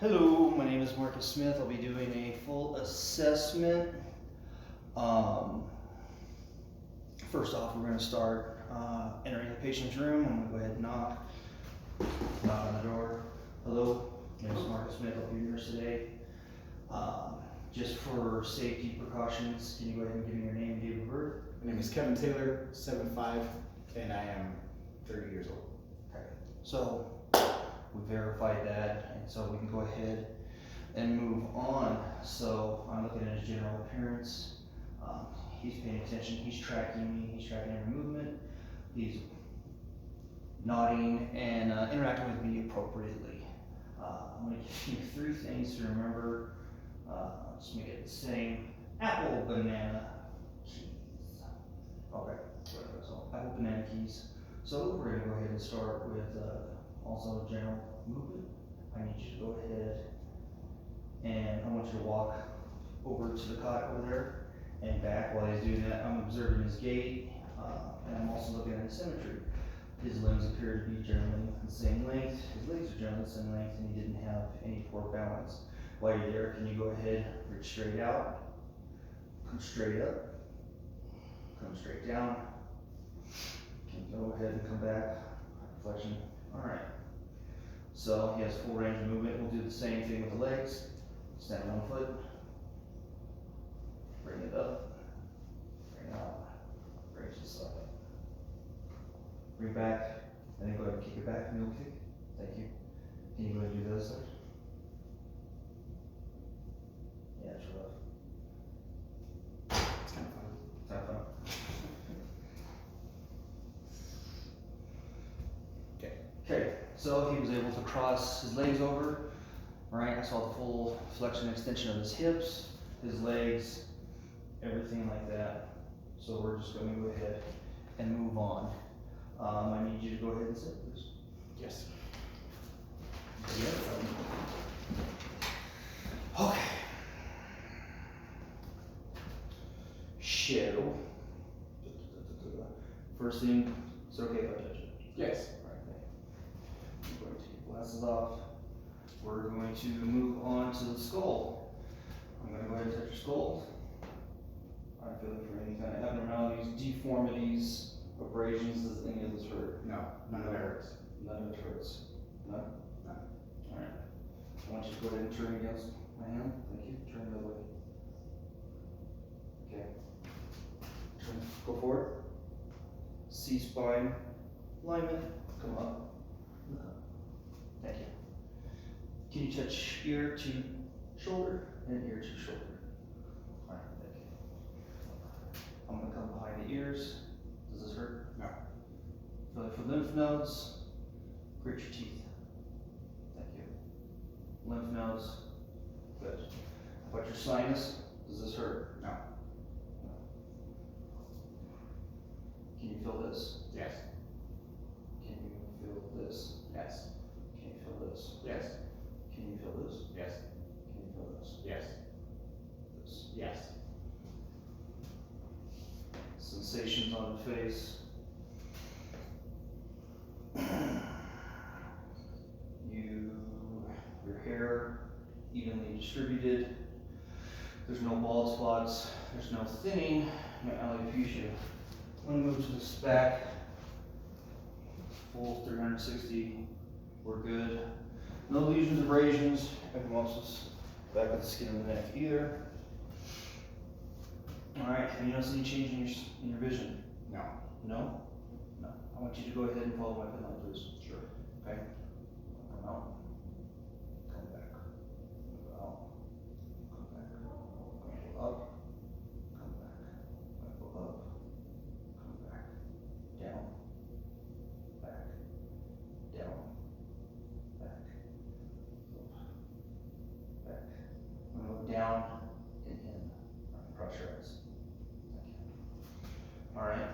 Hello, my name is Marcus Smith. I'll be doing a full assessment. Um, First off, we're going to start entering the patient's room. I'm going to go ahead and knock on the door. Hello, my name is Marcus Smith. I'll be your nurse today. Just for safety precautions, can you go ahead and give me your name and date of birth? My name is Kevin Taylor, 7'5", and I am 30 years old. Okay, so we verified that, and so we can go ahead and move on. So I'm looking at his general appearance. He's paying attention, he's tracking me, he's tracking every movement, he's nodding and interacting with me appropriately. I'm going to give you 3 things to remember. Just make it the same. Apple, banana, keys. Okay, so apple, banana, keys. So we're going to go ahead and start with also general movement. I need you to go ahead and I want you to walk over to the cot over there and back. While he's doing that, I'm observing his gait, and I'm also looking at his symmetry. His limbs appear to be generally the same length, his legs are generally the same length, and he didn't have any poor balance. While you're there, can you go ahead, reach straight out, come straight up, come straight down, can you go ahead and come back, flexion. Alright, so he has full range of movement. We'll do the same thing with the legs. Stand on one foot, bring it up, bring it out, bring it to the side. Bring back, and then go ahead and kick it back, mule kick. Thank you. Can you go ahead and do the other side? Yeah, it's rough. It's kind of fun. It's not fun. Okay, so he was able to cross his legs over, right? I saw the full flexion and extension of his hips, his legs, everything like that. So we're just going to go ahead and move on. I need you to go ahead and sit, please. Yes. Okay. So, first thing, it's okay if I touch it. Yes. Alright, I'm going to take your glasses off. We're going to move on to the skull. I'm going to go ahead and touch your skull. I'm feeling for any kind of abnormalities, deformities, abrasions. Does any of this hurt? No, none of it hurts. None of it hurts. None? None. Alright. I want you to go ahead and turn against my hand. Thank you. Turn the other way. Okay. Turn. Go forward. C-spine alignment. Come up. Thank you. Can you touch ear to shoulder and ear to shoulder? Alright, thank you. I'm going to come behind the ears. Does this hurt? No. Feel it for lymph nodes. Grit your teeth. Thank you. Lymph nodes. Good. How about your sinus? Does this hurt? No. Can you feel this? Yes. Can you feel this? Yes. Can you feel this? Yes. Can you feel this? Yes. Can you feel this? Yes. This. Yes. Sensations on the face. Your hair evenly distributed. There's no bald spots. There's no thinning, no alopecia. I'm going to move to this back. Full 360. We're good. No lesions, abrasions, ecchymosis. Back of the skin of the neck either. Alright, and you don't see any change in your vision? No. No? No. I want you to go ahead and follow my pen line, please. Sure. Okay? Come out. Come back. Move out. Come back. Go up. Come back. Go up. Come back. Down. Back. Down. Back. Up. Back. I'm going to go down and in. Cross your eyes. Thank you. Alright.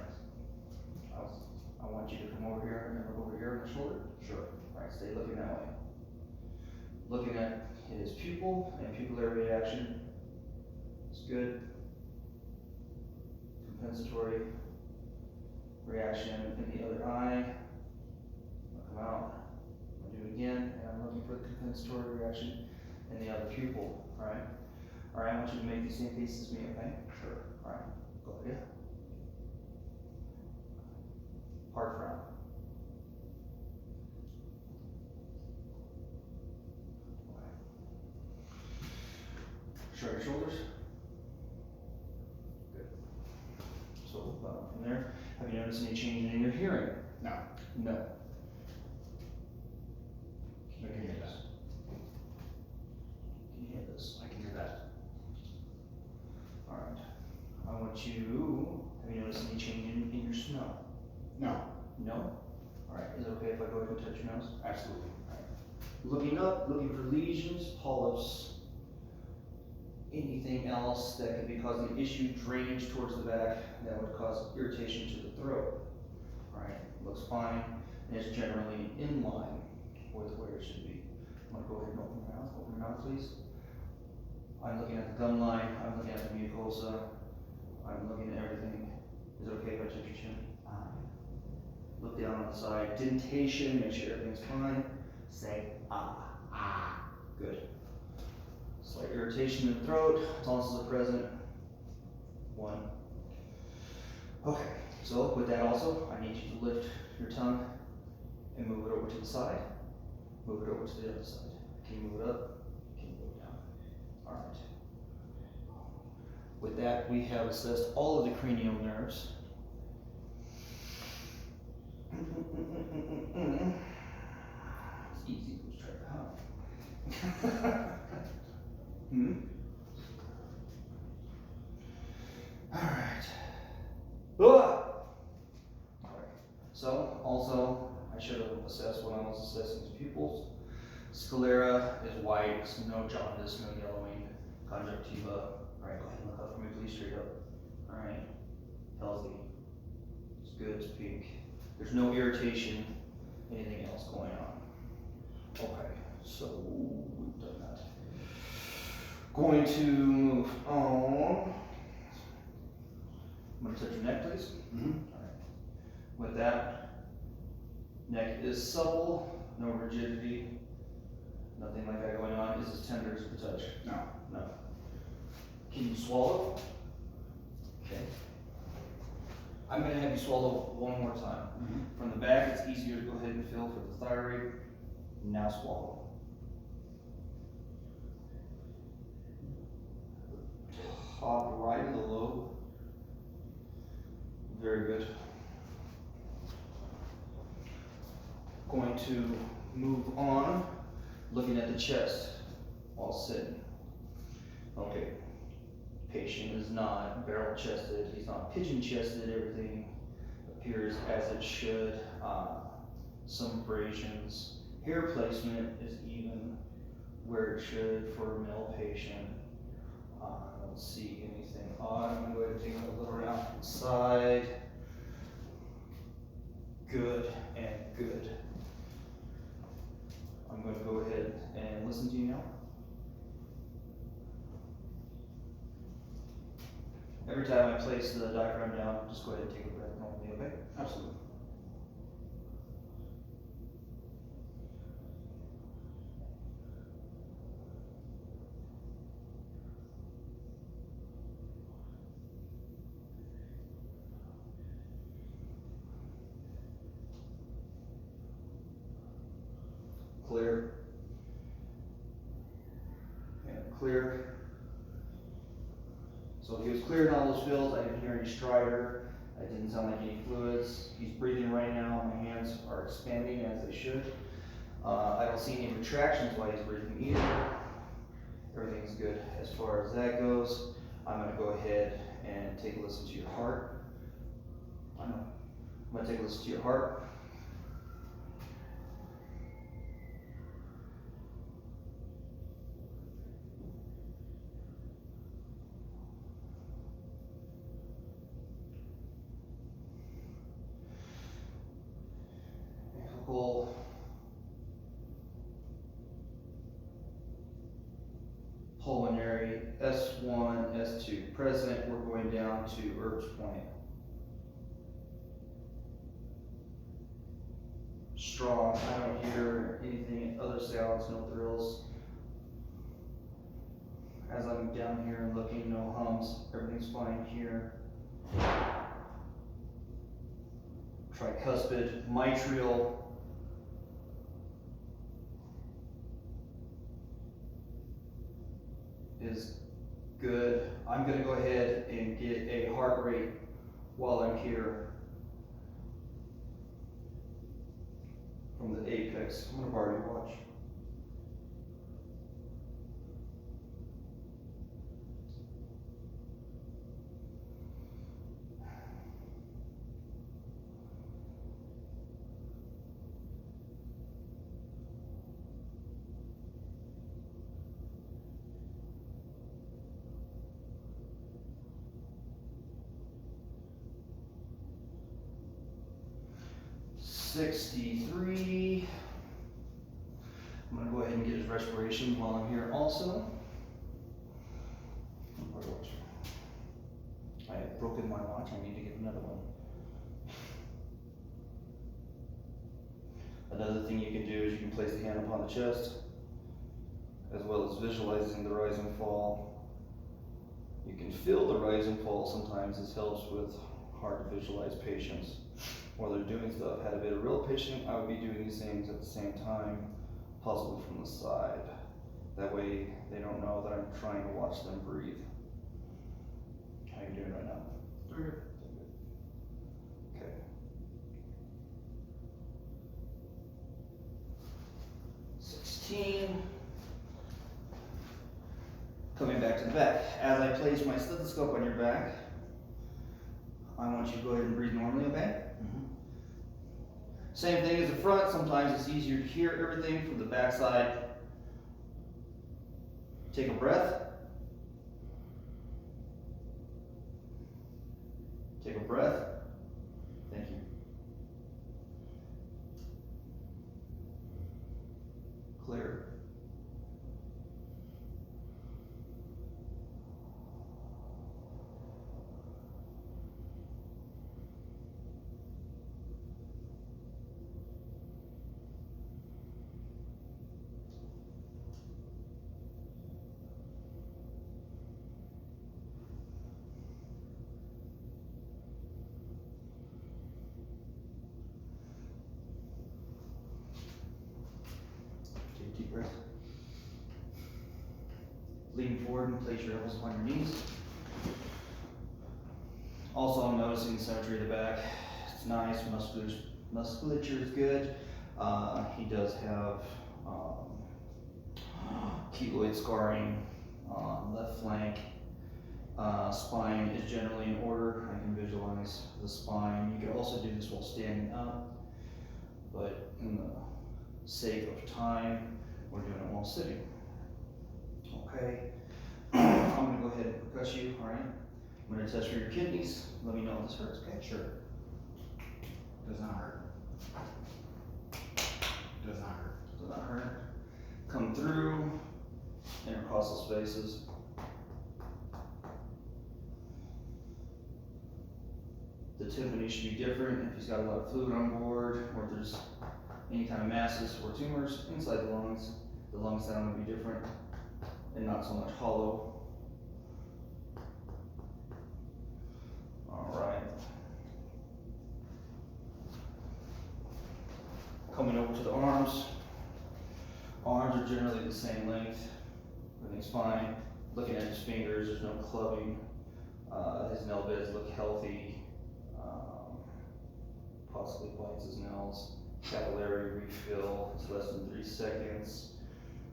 I want you to come over here and look over here on the shoulder. Sure. Alright, stay looking that way. Looking at his pupil and pupillary reaction. It's good. Compensatory reaction in the other eye. I'll come out. I'll do it again, and I'm looking for the compensatory reaction in the other pupil, alright? Alright, I want you to make the same face as me, okay? Sure. Alright, go ahead. Hard frown. Okay. Shrug your shoulders. Good. So, from there, have you noticed any change in your hearing? No. No. I can hear that. Can you hear this? I can hear that. Alright. I want you, have you noticed any change in your smell? No. No? Alright, is it okay if I go ahead and touch your nose? Absolutely. Looking up, looking for lesions, polyps, anything else that could be causing issue, drainage towards the back that would cause irritation to the throat. Alright, looks fine, and is generally in line with where it should be. I'm gonna go ahead and open your mouth please. I'm looking at the gum line, I'm looking at the mucosa, I'm looking at everything. Is it okay if I touch your chin? Look down on the side, dentation, make sure everything's fine. Say ah. Good. Slight irritation in the throat, tonsils are present. 1. Okay, so with that also, I need you to lift your tongue and move it over to the side. Move it over to the other side. Can you move it up? Can you move it down? Alright. With that, we have assessed all of the cranial nerves. It's easy to try that, huh? Alright. Alright. So, also, I should have assessed when I was assessing his pupils. Sclera is white, so no jaundice, no yellowing. Conjunctiva. Alright, go ahead and look up for me, please, straight up. Alright. Healthy. It's good, it's pink. There's no irritation, anything else going on. Okay, so we've done that. Going to move on. I'm going to touch your neck, please. Alright. With that, neck is supple, no rigidity, nothing like that going on. Is as tender as the touch? No. No. Can you swallow? Okay. I'm going to have you swallow one more time. From the back, it's easier to go ahead and feel for the thyroid. Now swallow. Top right of the lobe. Very good. Going to move on, looking at the chest while sitting. Okay. Patient is not barrel chested, he's not pigeon chested, everything appears as it should. Some abrasions. Hair placement is even where it should for a male patient. I don't see anything odd. I'm going to go ahead and take a look around to the side. Good and good. I'm going to go ahead and listen to you now. Every time I place the diaphragm down, just go ahead and take a breath normally, okay? Absolutely. Clear. And clear. So he was clear in all those fields. I didn't hear any stridor. I didn't sound like any fluids. He's breathing right now. My hands are expanding as they should. I don't see any retractions while he's breathing either. Everything's good as far as that goes. I'm going to go ahead and take a listen to your heart. I'm going to take a listen to your heart. Pulmonary S1, S2 present. We're going down to Erb's point. strong. I don't hear anything, other sounds, no thrills. As I'm down here and looking, no hums, everything's fine here. Tricuspid, mitral. Is good. I'm gonna go ahead and get a heart rate while I'm here from the apex. I'm gonna borrow your watch. $63. I'm gonna go ahead and get his respiration while I'm here also. I have broken my watch, I need to get another one. Another thing you can do is you can place the hand upon the chest, as well as visualizing the rise and fall. You can feel the rise and fall sometimes. This helps with hard to visualize patients while they're doing stuff. Had I been a real patient, I would be doing these things at the same time, possibly from the side. That way they don't know that I'm trying to watch them breathe. How are you doing right now? Doing good. Okay. $16. Coming back to the back. As I place my stethoscope on your back, I want you to go ahead and breathe normally, okay? Mm-hmm. Same thing as the front. Sometimes it's easier to hear everything from the back side. Take a breath. Take a breath. Thank you. Clear. Take a deep breath. Lean forward and place your elbows upon your knees. Also, I'm noticing the symmetry of the back. It's nice, musculature is good. He does have keloid scarring on left flank. Spine is generally in order. I can visualize the spine. You can also do this while standing up, but in the sake of time, we're doing it while sitting. Okay. I'm gonna go ahead and percuss you, all right? I'm gonna test for your kidneys. Let me know if this hurts, okay? Sure. Does not hurt. Does not hurt. Does not hurt. Come through intercostal spaces. The tympani should be different if he's got a lot of fluid on board, or if there's any kind of masses or tumors inside the lungs. The lung sound will be different and not so much hollow. All right. Coming over to the arms. Arms are generally the same length. Everything's fine. Looking at his fingers, there's no clubbing. His nail beds look healthy. Possibly bites his nails. Capillary refill, it's less than 3 seconds.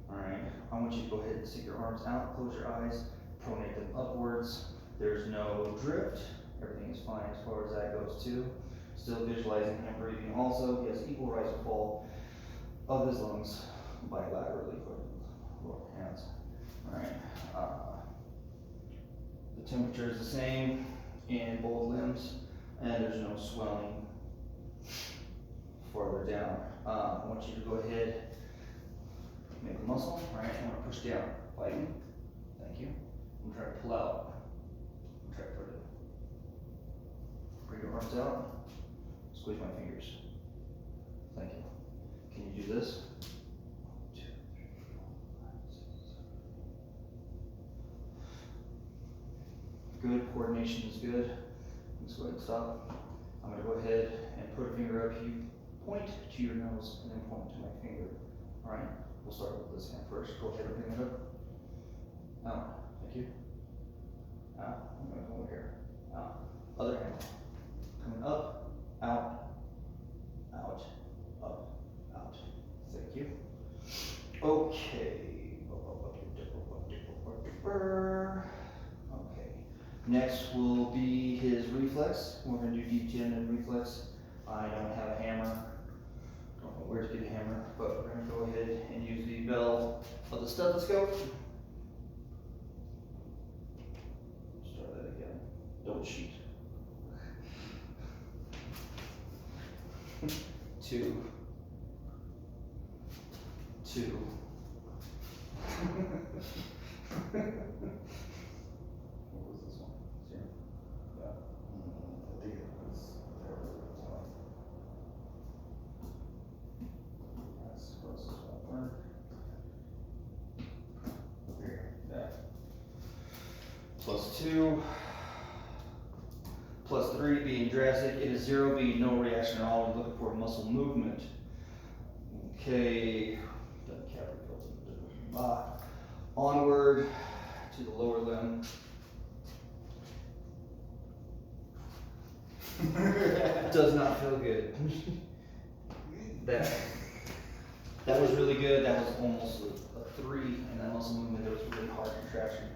All right, I want you to go ahead and stick your arms out, close your eyes, pronate them upwards. There's no drift. Everything is fine as far as that goes too. Still visualizing him breathing also. He has equal rise and fall of his lungs bilaterally, lower hands. All right, the temperature is the same in both limbs, and there's no swelling farther down. I want you to go ahead, make a muscle, all right? I want to push down, fighting. Thank you. I'm trying to pull out. I'm trying to put it. Bring your arms out. Squeeze my fingers. Thank you. you do this. 1, 2, 3, 4, 5, 6, 7. Good, coordination is good. Let's go ahead and stop. I'm gonna go ahead and put a finger up. You point to your nose and then point to my finger. All right, we'll start with this hand first. Go ahead and bring it up. Out, thank you. Out, I'm gonna go over here. Out, other hand. Coming up, out, out, up, out. Thank you. Okay. Okay. Next will be his reflex. We're gonna do deep chin and reflex. I don't have a hammer. Don't know where to get a hammer, but we're gonna go ahead and use the bell of the stethoscope. Start that again. Don't cheat. 2, 2. What was this one? 0? Yeah. I think it was there. That's close as won't work. Here, yeah. +2. +3 being drastic, it is 0 being no reaction at all. We're looking for muscle movement. Okay, onward to the lower limb. Does not feel good. That was really good. That was almost a 3 in that muscle movement. There was really hard contraction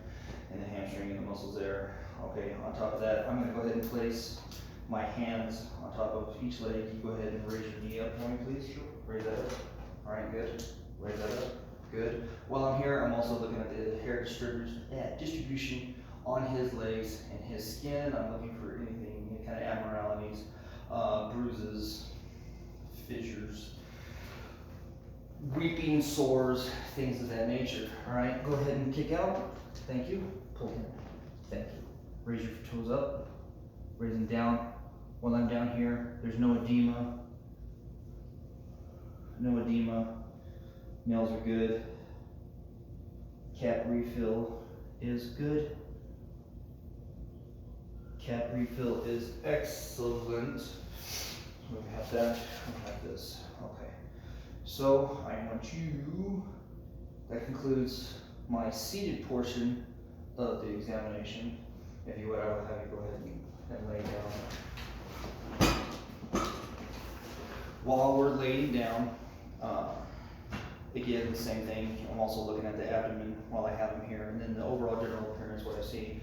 in the hamstring and the muscles there. Okay, on top of that, I'm gonna go ahead and place my hands on top of each leg. You go ahead and raise your knee up for me, please. Sure. Raise that up. All right, good. Raise that up. Good. While I'm here, I'm also looking at the hair distribution on his legs and his skin. I'm looking for anything, any kind of abnormalities, bruises, fissures, weeping, sores, things of that nature. All right, go ahead and kick out. Thank you. Pull in. Thank you. Raise your toes up. Raise them down. While I'm down here, there's no edema. No edema. Nails are good. Cap refill is good. Cap refill is excellent. We have that. We have this. Okay. So I want you. That concludes my seated portion of the examination. If you would, I would have you go ahead and lay down. While we're laying down, again, the same thing. I'm also looking at the abdomen while I have him here, and then the overall general appearance, what I see,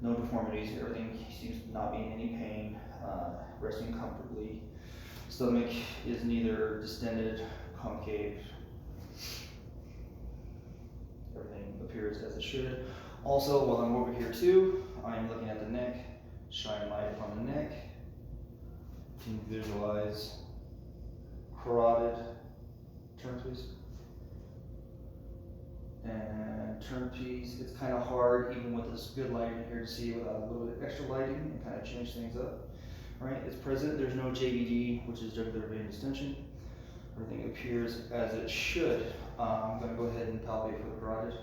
no deformities, everything seems to not be in any pain, resting comfortably. Stomach is neither distended, concave. Everything appears as it should. Also, while I'm over here too, I am looking at the neck, shine light upon the neck. You can visualize carotid. Turn please. And turn piece. It's kind of hard, even with this good lighting here, to see without a little bit extra lighting and kind of change things up. All right, it's present. There's no JVD, which is jugular vein distension. Everything appears as it should. I'm going to go ahead and palpate for the carotid.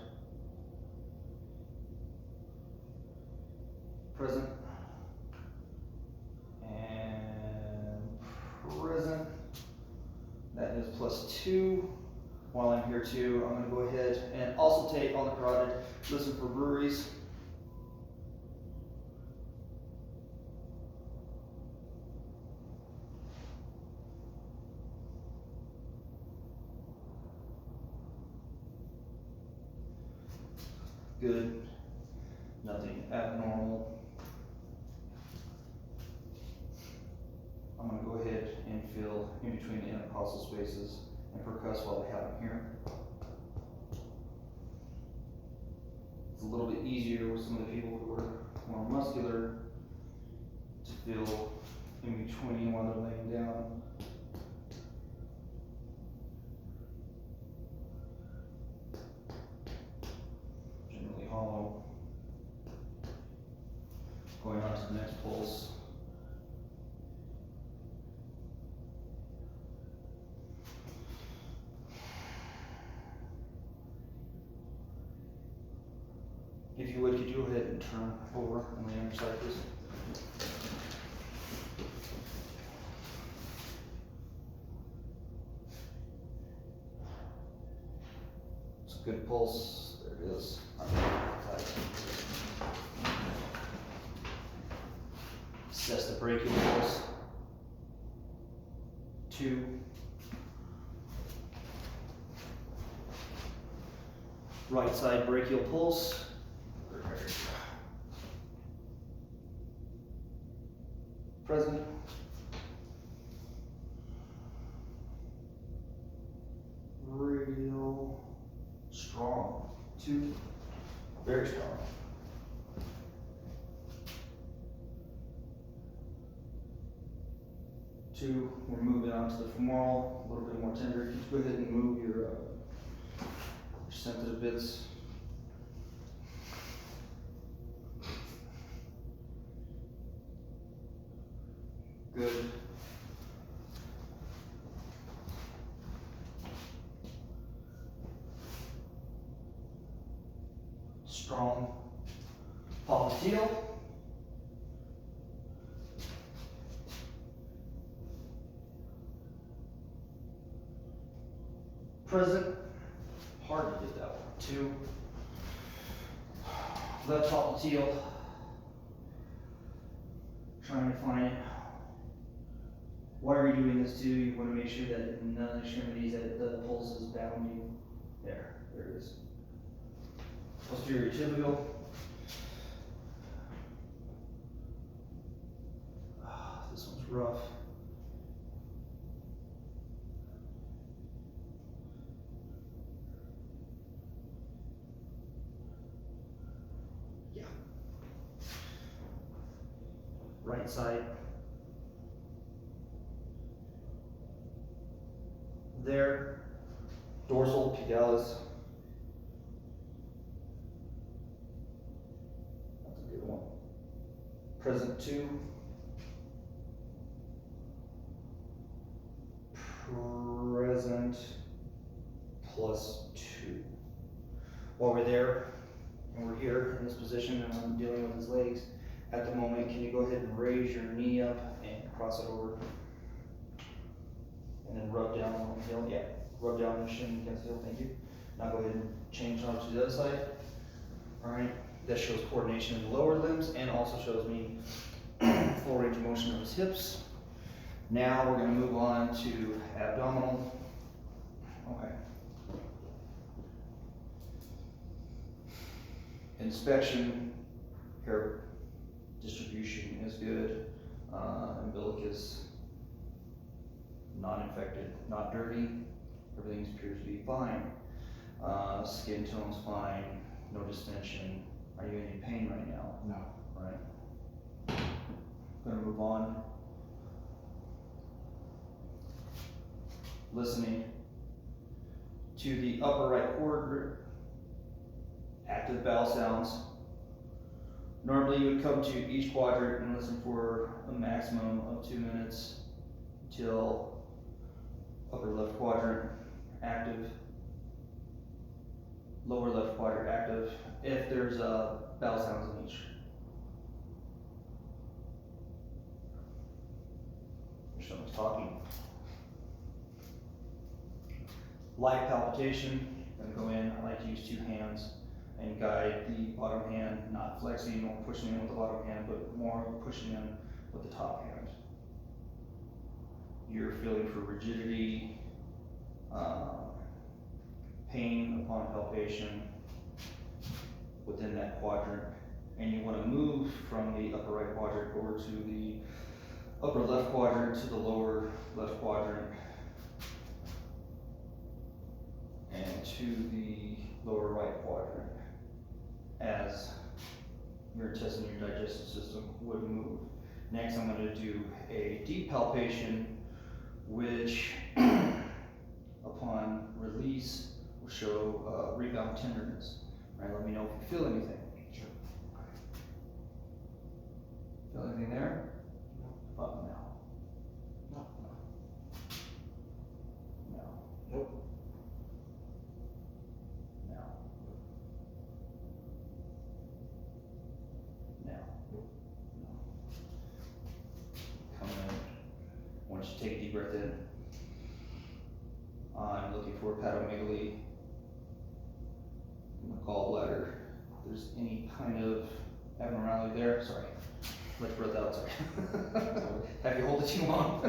Present. And present. That is +2. While I'm here too, I'm going to go ahead and also take on the carotid, listen for breweries. Good. Nothing abnormal. I'm going to go ahead and fill in between the intercostal spaces and percuss while I have them here. It's a little bit easier with some of the people who are more muscular to fill in between while they're laying down. Generally hollow. Going on to the next pulse. If you would, could you go ahead and turn over on the other side, please? It's a good pulse. There it is. Assess the brachial pulse. 2. Right side brachial pulse. Present. Real strong. 2. Very strong. 2. We're moving on to the femoral, a little bit more tender. Can you go ahead and move your sensitive bits? Good. Strong. Popliteal. Present. Hard to get that one. 2. Left popliteal. Trying to find it. Why are we doing this too? You want to make sure that in the extremities that the pulse is bounding. There it is. Posterior tibial. This one's rough. Yeah. Right side. There. Dorsal pupillaris. That's a good one. Present 2. Present plus 2. While we're there, and we're here in this position, and I'm dealing with his legs, at the moment, can you go ahead and raise your knee up and cross it over? And then rub down on the heel, yeah. Rub down the shin against the heel, thank you. Now go ahead and change on to the other side. All right, that shows coordination in the lower limbs and also shows me full range of motion of his hips. Now we're gonna move on to abdominal. Okay. Inspection, hair distribution is good. Umbilicus, not infected, not dirty. Everything appears to be fine. Skin tone's fine, no distension. Are you in any pain right now? No. Right. Gonna move on. Listening to the upper right quadrant, active bowel sounds. Normally you would come to each quadrant and listen for a maximum of 2 minutes till upper left quadrant active, lower left quadrant active, if there's bowel sounds in each. Your stomach's talking. Light palpitation, gonna go in, I like to use 2 hands and guide the bottom hand, not flexing or pushing in with the bottom hand, but more pushing in with the top hand. You're feeling for rigidity, pain upon palpation within that quadrant, and you want to move from the upper right quadrant over to the upper left quadrant to the lower left quadrant and to the lower right quadrant as your intestine, your digestive system would move. Next, I'm going to do a deep palpation, which upon release will show rebound tenderness. Right, let me know if you feel anything. Sure. Feel anything there? No. About now. No. No. Nope. No. I'm gonna call it letter. If there's any kind of abnormality there, sorry. Let your breath out, sorry. Have you hold it too long.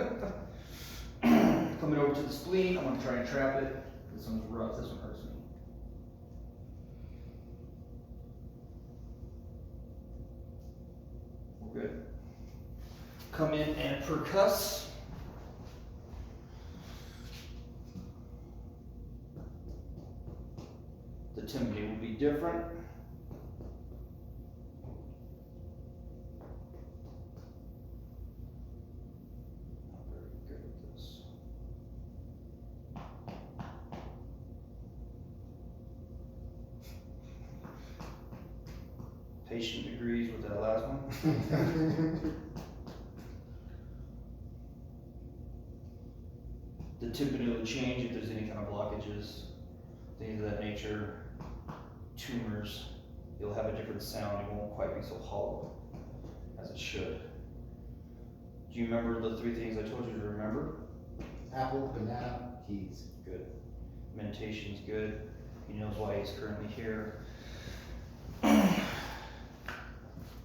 Coming over to the spleen, I'm gonna try and trap it. This one's rough, this one hurts me. We're good. Come in and percuss. The timpani will be different. Not very good at this. Patient agrees with that last one. The timpani will change if there's any kind of blockages, things of that nature, tumors. You'll have a different sound. It won't quite be so hollow as it should. Do you remember the three things I told you to remember? Apple, banana, keys. Good. Meditation's good. He knows why he's currently here.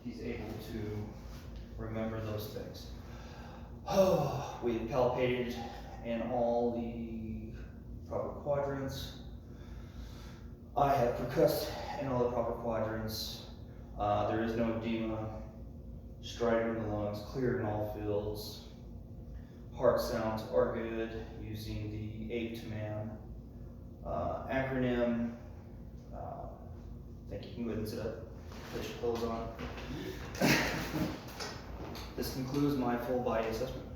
He's able to remember those things. Oh, we've palpated in all the proper quadrants. I have percussed in all the proper quadrants. There is no edema. Stridor in the lungs, clear in all fields. Heart sounds are good using the ape to man acronym. I think you can go ahead and sit up, put your clothes on. This concludes my full body assessment.